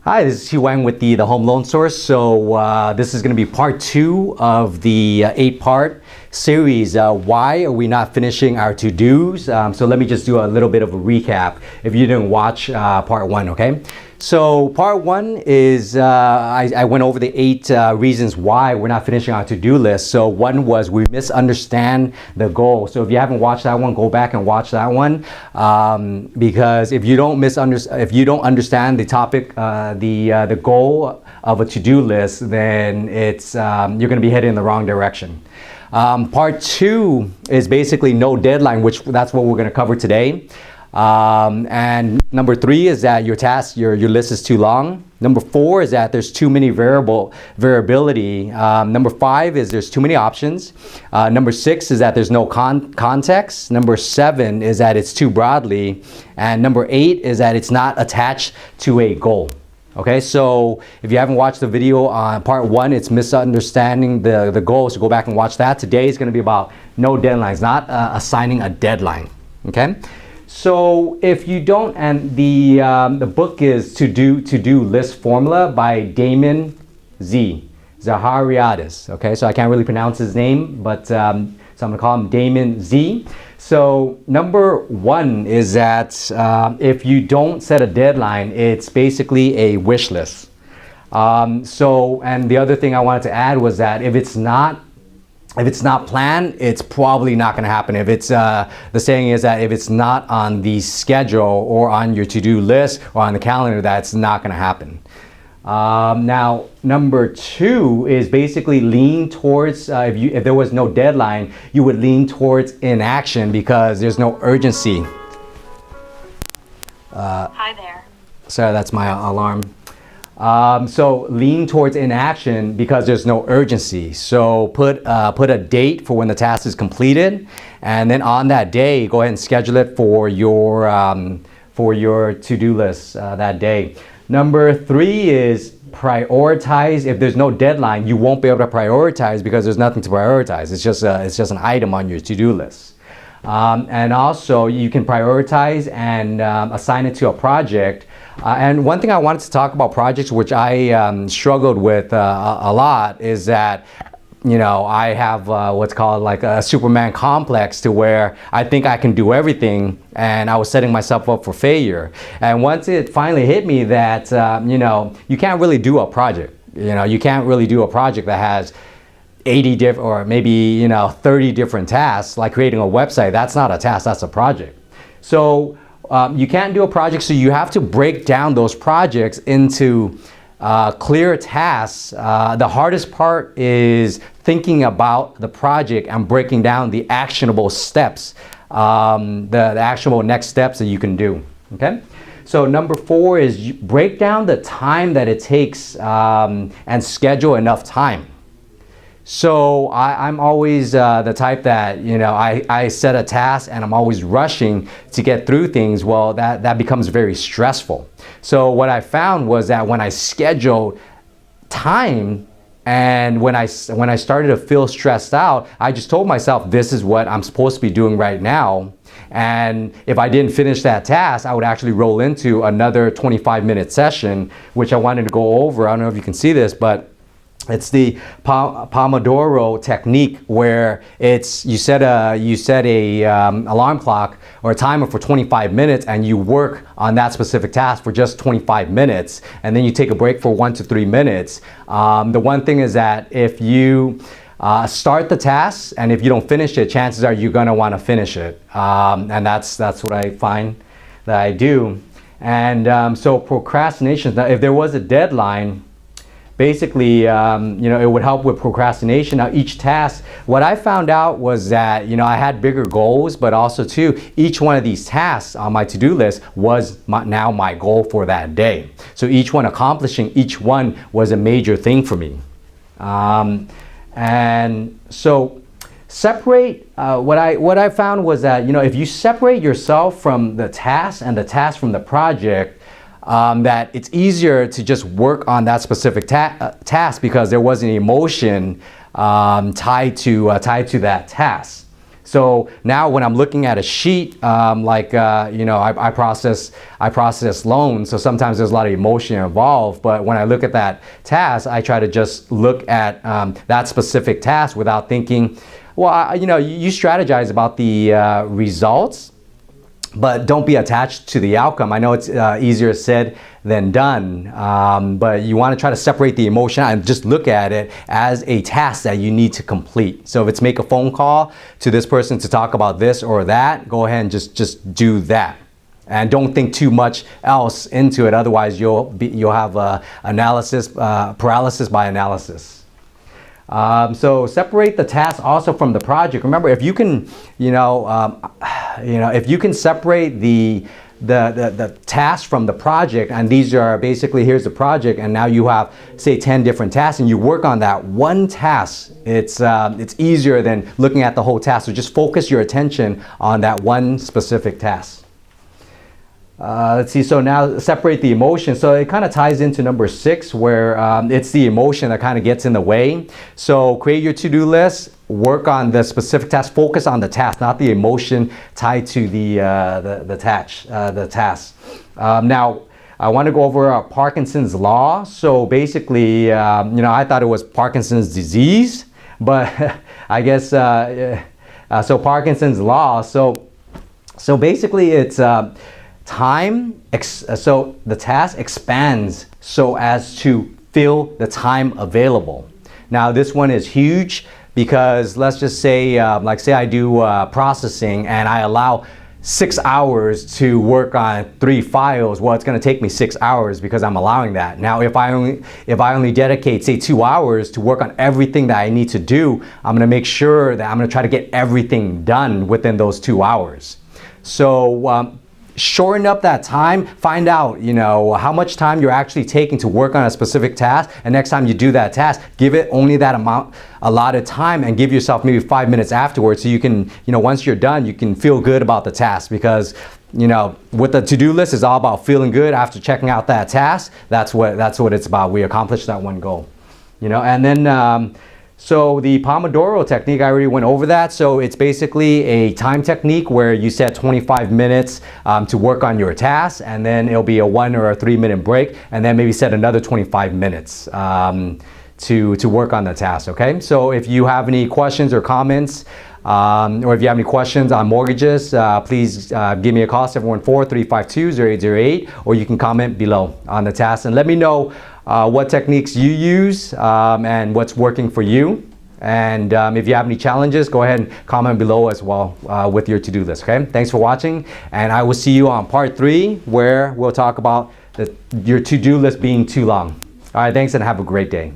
Hi, this is Hugh Wang with the Home Loan Source. So this is going to be part 2 of the 8-part series. Why are we not finishing our to-dos? So let me just do a little bit of a recap if you didn't watch part 1, okay? So part 1 is, I went over the 8 reasons why we're not finishing our to-do list. So one was we misunderstand the goal. So if you haven't watched that one, go back and watch that one. Because if you don't understand the topic, the goal of a to-do list, then it's you're going to be heading in the wrong direction. Part 2 is basically no deadline, which that's what we're going to cover today. And number 3 is that your list is too long. Number 4 is that there's too many variability. Number 5 is there's too many options. Number 6 is that there's no context. Number 7 is that it's too broadly. And number 8 is that it's not attached to a goal. Okay, so if you haven't watched the video on part 1, it's misunderstanding the goal. So go back and watch that. Today is going to be about no deadlines, not assigning a deadline. Okay. So if you don't, and the book is To-Do List Formula by Damon Zahariades. Okay, so I can't really pronounce his name, but so I'm gonna call him Damon Z. So number 1 is that if you don't set a deadline, it's basically a wish list. And the other thing I wanted to add was that if it's not planned, it's probably not going to happen. If it's the saying is that if it's not on the schedule or on your to-do list or on the calendar, that's not going to happen. Now, number 2 is basically lean towards if there was no deadline, you would lean towards inaction because there's no urgency. Hi there. Sorry, that's my alarm. So lean towards inaction because there's no urgency. So put a date for when the task is completed, and then on that day, go ahead and schedule it for your to-do list that day. Number 3 is prioritize. If there's no deadline, you won't be able to prioritize because there's nothing to prioritize. It's just an item on your to-do list. And also, you can prioritize and assign it to a project. And one thing I wanted to talk about projects, which I struggled with a lot, is that, you know, I have what's called like a Superman complex to where I think I can do everything, and I was setting myself up for failure. And once it finally hit me that, you know, you can't really do a project. You know, you can't really do a project that has 80 different, or maybe, you know, 30 different tasks, like creating a website. That's not a task, that's a project. So you can't do a project, so you have to break down those projects into clear tasks. The hardest part is thinking about the project and breaking down the actionable steps, the actionable next steps that you can do. Okay. So number 4 is break down the time that it takes and schedule enough time. So I'm always the type that, you know, I set a task and I'm always rushing to get through things. Well, that becomes very stressful. So what I found was that when I scheduled time and when I started to feel stressed out, I just told myself, this is what I'm supposed to be doing right now. And if I didn't finish that task, I would actually roll into another 25-minute session, which I wanted to go over. I don't know if you can see this, but it's the Pomodoro Technique, where you set a alarm clock or a timer for 25 minutes, and you work on that specific task for just 25 minutes, and then you take a break for 1 to 3 minutes. The one thing is that if you start the task and if you don't finish it, chances are you're going to want to finish it, and that's what I find that I do. And so procrastination. Now, if there was a deadline, basically, you know, it would help with procrastination. Now, each task, what I found out was that, you know, I had bigger goals, but also too, each one of these tasks on my to-do list was now my goal for that day. So each one, accomplishing each one was a major thing for me. And so separate, what I found was that, you know, if you separate yourself from the task and the task from the project, that it's easier to just work on that specific task because there was an emotion tied to that task. So now when I'm looking at a sheet, I process loans, so sometimes there's a lot of emotion involved. But when I look at that task, I try to just look at that specific task without thinking. Well, you strategize about the results, but don't be attached to the outcome. I know it's easier said than done, but you want to try to separate the emotion and just look at it as a task that you need to complete. So if it's make a phone call to this person to talk about this or that, go ahead and just do that. And don't think too much else into it. Otherwise, you'll have analysis paralysis by analysis. So separate the task also from the project. Remember, if you can, if you can separate the task from the project, and these are basically, here's the project, and now you have, say, 10 different tasks, and you work on that one task. It's easier than looking at the whole task. So just focus your attention on that one specific task. Let's see, so now separate the emotion. So it kind of ties into number 6, where it's the emotion that kind of gets in the way. So create your to-do list, work on the specific task, focus on the task, not the emotion tied to the task. Now, I want to go over Parkinson's law. So basically, I thought it was Parkinson's disease, but I guess, so Parkinson's law. So basically it's, so the task expands so as to fill the time available. Now this one is huge because let's just say, say I do processing and I allow 6 hours to work on 3 files. Well, it's going to take me 6 hours because I'm allowing that. Now, if I only dedicate, say, 2 hours to work on everything that I need to do, I'm going to make sure that I'm going to try to get everything done within those 2 hours. So shorten up that time, find out, how much time you're actually taking to work on a specific task, and next time you do that task, give it only that amount allotted time and give yourself maybe 5 minutes afterwards so you can, once you're done, you can feel good about the task, because with the to-do list, it's all about feeling good after checking out that task. That's what it's about. We accomplished that one goal, and then so the Pomodoro Technique, I already went over that. So it's basically a time technique where you set 25 minutes to work on your task, and then it'll be a 1 or a 3 minute break, and then maybe set another 25 minutes to work on the task, okay? So if you have any questions or comments, or if you have any questions on mortgages, please give me a call, 714-352-0808, or you can comment below on the task and let me know what techniques you use and what's working for you. And if you have any challenges, go ahead and comment below as well with your to-do list, okay? Thanks for watching, and I will see you on part 3, where we'll talk about your to-do list being too long. All right, thanks and have a great day.